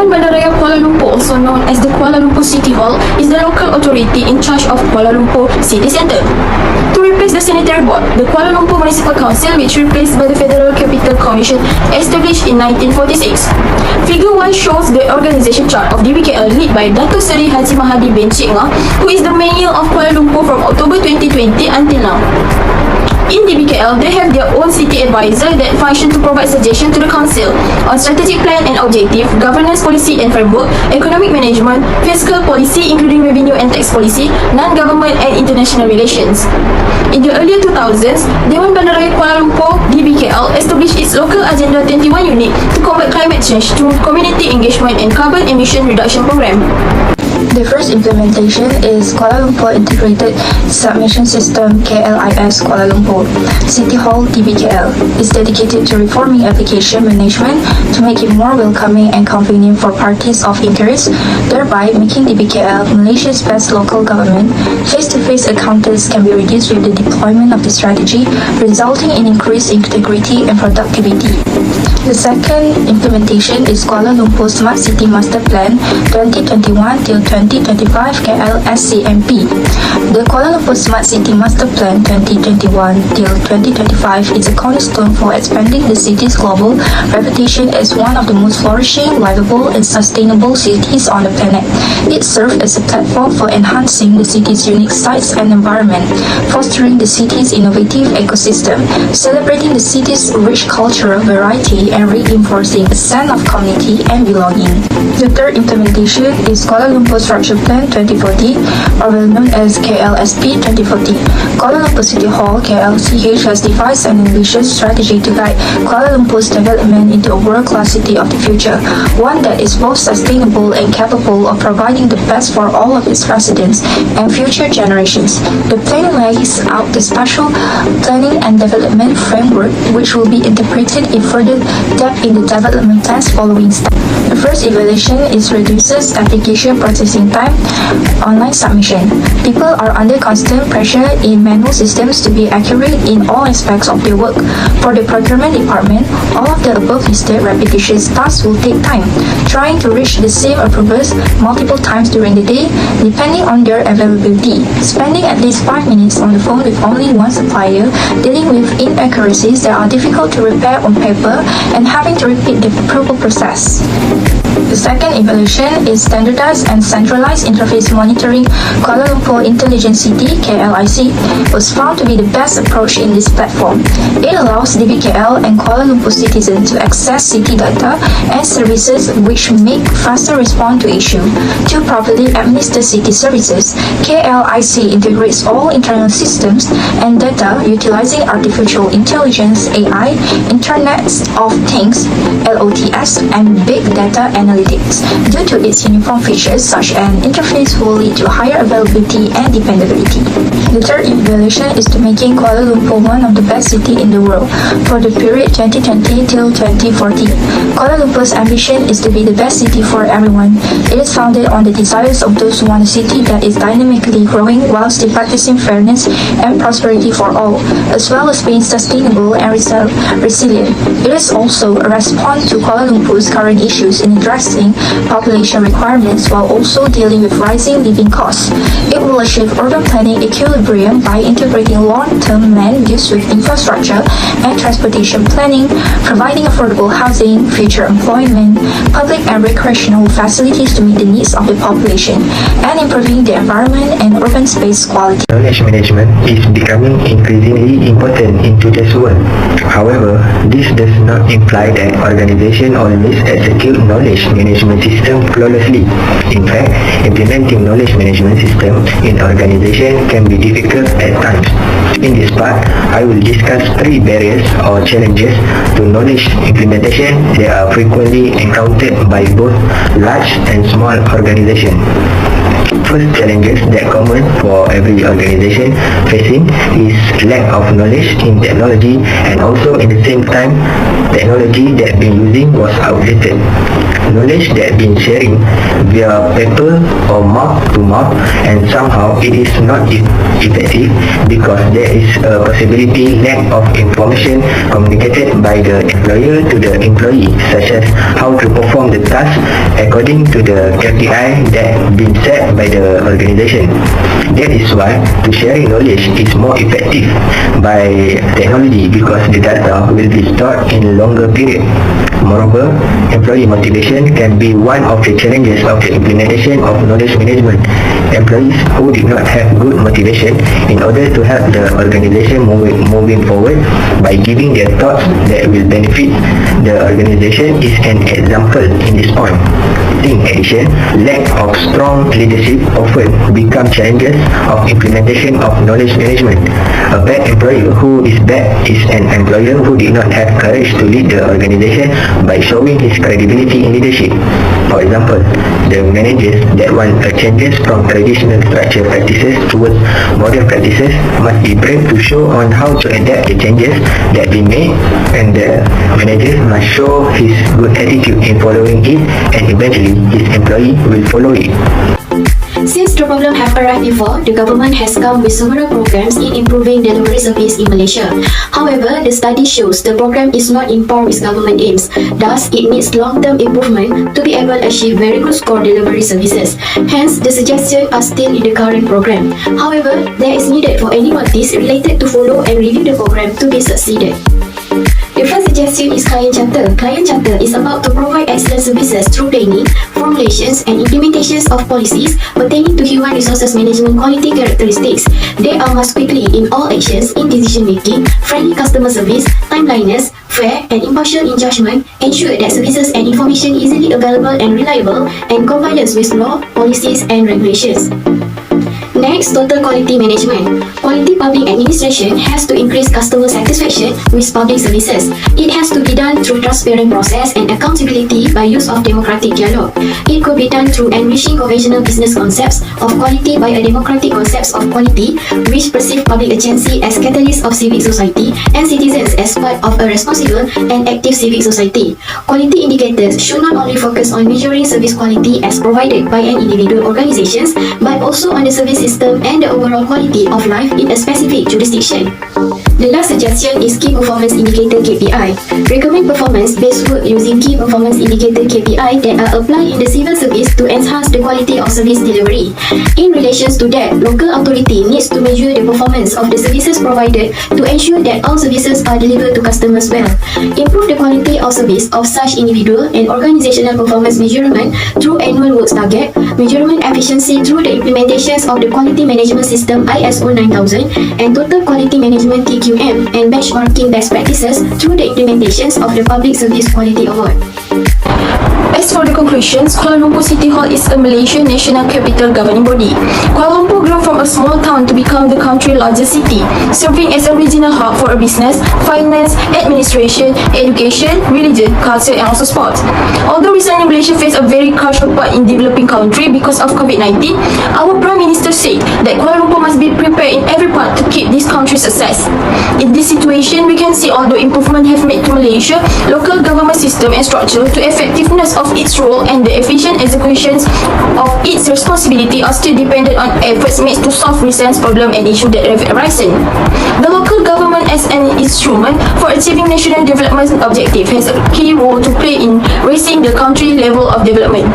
Dewan Bandaraya Kuala Lumpur, also known as the Kuala Lumpur City Hall, is the local authority in charge of Kuala Lumpur City Centre. To replace the Sanitary Board, the Kuala Lumpur Municipal Council, which replaced by the Federal Capital Commission, established in 1946. Figure 1 shows the organisation chart of Dbkl led by Dato' Seri Haji Mahadi Binti, who is the Mayor of Kuala Lumpur from October 2020 until now. In Dbkl, they have their own city advisor that function to provide suggestions to the council on strategic plan and objective, governance policy and framework, economic management, fiscal policy including revenue and tax policy, non-government and international relations. In the early 2000s, Dewan Bandaraya Kuala Lumpur (Dbkl) established its local Agenda 21 unit to combat climate change through community engagement and carbon emission reduction program. The first implementation is Kuala Lumpur Integrated Submission System (KLIS) Kuala Lumpur. City Hall (Dbkl) is dedicated to reforming application management to make it more welcoming and convenient for parties of interest, thereby making Dbkl Malaysia's best local government. Face-to-face encounters can be reduced with the deployment of the strategy, resulting in increased integrity and productivity. The second implementation is Kuala Lumpur Smart City Master Plan 2021 till 2025 KLSCMP. The Kuala Lumpur Smart City Master Plan 2021 till 2025 is a cornerstone for expanding the city's global reputation as one of the most flourishing, livable and sustainable cities on the planet. It serves as a platform for enhancing the city's unique sites and environment, fostering the city's innovative ecosystem, celebrating the city's rich cultural variety and reinforcing a sense of community and belonging. The third implementation is Kuala Lumpur Structure Plan 2040, or well known as KLSP 2040. Kuala Lumpur City Hall (KLCH) has devised an ambitious strategy to guide Kuala Lumpur's development into a world-class city of the future, one that is both sustainable and capable of providing the best for all of its residents and future generations. The plan lays out the special planning and development framework, which will be interpreted in further depth in the development plans following steps. The first evaluation is reduces application processing time, online submission. People are under constant pressure in manual systems to be accurate in all aspects of their work. For the procurement department, all of the above listed repetitious tasks will take time. Trying to reach the same approvers multiple times during the day, depending on their availability. Spending at least 5 minutes on the phone with only one supplier, dealing with inaccuracies that are difficult to repair on paper, and having to repeat the approval process. The second evaluation is Standardized and Centralized Interface Monitoring. Kuala Lumpur Intelligent City (KLIC) was found to be the best approach in this platform. It allows Dbkl and Kuala Lumpur citizens to access city data and services which make faster response to issue. To properly administer city services, KLIC integrates all internal systems and data utilizing artificial intelligence (AI), Internet of Things (LOTS), and big data analytics. Due to its uniform features, such an interface will lead to higher availability and dependability. The third evaluation is to making Kuala Lumpur one of the best cities in the world for the period 2020 till 2040. Kuala Lumpur's ambition is to be the best city for everyone. It is founded on the desires of those who want a city that is dynamically growing while still practicing fairness and prosperity for all, as well as being sustainable and resilient. It is also a response to Kuala Lumpur's current issues in addressing population requirements while also dealing with rising living costs. It will achieve urban planning equilibrium by integrating long-term land use with infrastructure and transportation planning, providing affordable housing, future employment, public and recreational facilities to meet the needs of the population, and improving the environment and urban space quality. Knowledge management is becoming increasingly important in today's world. However, this does not imply that organizations always execute knowledge management system flawlessly. In fact, implementing knowledge management system in organization can be difficult at times. In this part, I will discuss 3 barriers or challenges to knowledge implementation that are frequently encountered by both large and small organizations. first challenges that common for every organization facing is lack of knowledge in technology, and also in the same time technology that been using was outdated. Knowledge that been sharing via paper or mouth to mouth, and somehow it is not effective because there is a possibility lack of information communicated by the employer to the employee, such as how to perform the task according to the KPI that been set by the organization. That is why to sharing knowledge is more effective by technology because the data will be stored in a longer period. Moreover, employee motivation can be one of the challenges of the implementation of knowledge management. Employees who did not have good motivation in order to help the organization moving forward by giving their thoughts that will benefit the organization is an example in this point. In addition, lack of strong leadership often become challenges of implementation of knowledge management. A bad employer who is bad is an employer who did not have courage to lead the organization by showing his credibility in leadership. For example, the managers that want changes from traditional structure practices towards modern practices must be brave to show on how to adapt the changes that be made, and the manager must show his good attitude in following it, and eventually his employee will follow it. Since the problem have arrived before, the government has come with several programs in improving delivery service in Malaysia. However, the study shows the program is not in par with government aims. Thus, it needs long-term improvement to be able to achieve very good score delivery services. Hence, the suggestions are still in the current program. However, there is needed for any parties related to follow and review the program to be succeeded. The first suggestion is Client Charter. Client Charter is about to provide excellent services through training, formulations and implementations of policies pertaining to human resources management quality characteristics. They are must quickly in all actions in decision making, friendly customer service, timeliness, fair and impartial in judgment, ensure that services and information easily available and reliable, and compliance with law, policies and regulations. Next, total quality management. Quality public administration has to increase customer satisfaction with public services. It has to be done through transparent process and accountability by use of democratic dialogue. It could be done through enriching conventional business concepts of quality by a democratic concepts of quality, which perceive public agency as catalyst of civic society and citizens as part of a responsible and active civic society. Quality indicators should not only focus on measuring service quality as provided by an individual organizations, but also on the service system and the overall quality of life in a specific jurisdiction. The last suggestion is Key Performance Indicator KPI. Recommend performance-based work using Key Performance Indicator KPI that are applied in the civil service to enhance the quality of service delivery. In relation to that, local authority needs to measure the performance of the services provided to ensure that all services are delivered to customers well. Improve the quality of service of such individual and organizational performance measurement through annual works target, measurement efficiency through the implementations of the Quality Management System ISO 9000 and Total Quality Management TQM, and benchmarking best practices through the implementations of the Public Service Quality Award. As for the conclusions, Kuala Lumpur City Hall is a Malaysian national capital governing body. Kuala Lumpur grew from a small town to become the country's largest city, serving as a regional hub for business, finance, administration, education, religion, culture and also sport. Although recently Malaysia faced a very crucial part in developing country because of COVID-19, our Prime Minister said that Kuala Lumpur must be prepared in every part to keep this country's success. In this situation, we can see although improvement have made to Malaysia, local government system and structure to effectiveness of its role and the efficient executions of its responsibility are still dependent on efforts made to solve recent problems and issues that have arisen. The local government as an instrument for achieving national development objective has a key role to play in raising the country level of development.